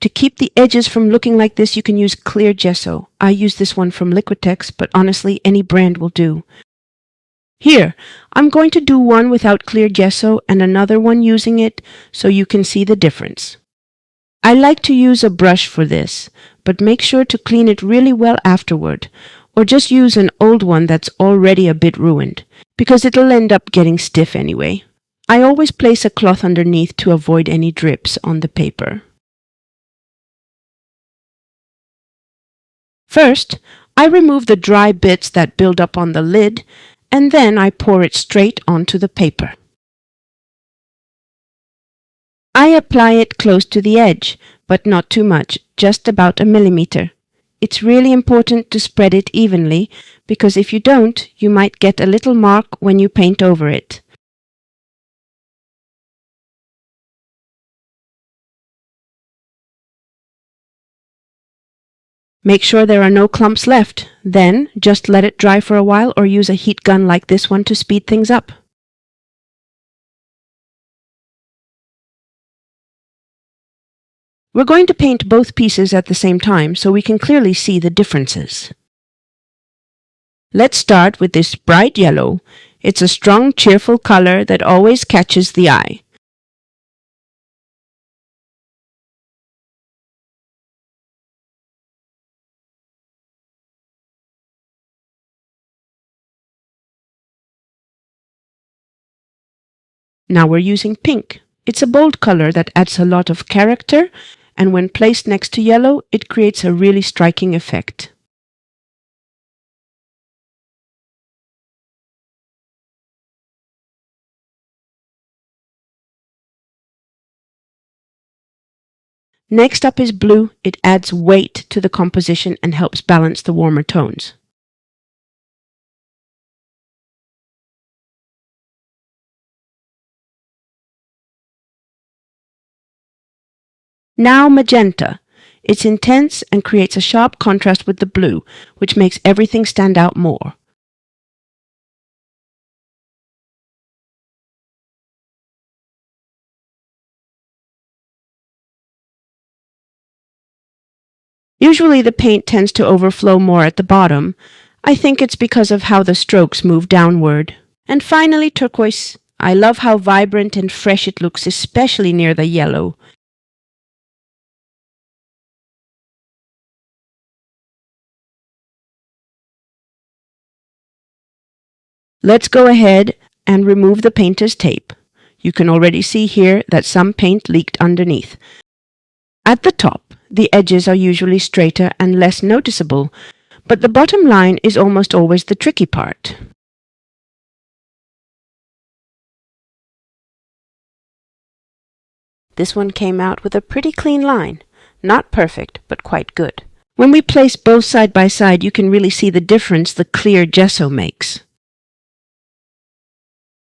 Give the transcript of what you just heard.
To keep the edges from looking like this, you can use clear gesso. I use this one from Liquitex, but honestly, any brand will do. Here, I'm going to do one without clear gesso and another one using it so you can see the difference. I like to use a brush for this, but make sure to clean it really well afterward, or just use an old one that's already a bit ruined, because it'll end up getting stiff anyway. I always place a cloth underneath to avoid any drips on the paper. First, I remove the dry bits that build up on the lid, and then I pour it straight onto the paper. I apply it close to the edge, but not too much, just about a millimeter. It's really important to spread it evenly, because if you don't, you might get a little mark when you paint over it. Make sure there are no clumps left. Then, just let it dry for a while or use a heat gun like this one to speed things up. We're going to paint both pieces at the same time so we can clearly see the differences. Let's start with this bright yellow. It's a strong, cheerful color that always catches the eye. Now we're using pink. It's a bold color that adds a lot of character, and when placed next to yellow, it creates a really striking effect. Next up is blue. It adds weight to the composition and helps balance the warmer tones. Now magenta. It's intense and creates a sharp contrast with the blue, which makes everything stand out more. Usually the paint tends to overflow more at the bottom. I think it's because of how the strokes move downward. And finally turquoise. I love how vibrant and fresh it looks, especially near the yellow. Let's go ahead and remove the painter's tape. You can already see here that some paint leaked underneath. At the top, the edges are usually straighter and less noticeable, but the bottom line is almost always the tricky part. This one came out with a pretty clean line. Not perfect, but quite good. When we place both side by side, you can really see the difference the clear gesso makes.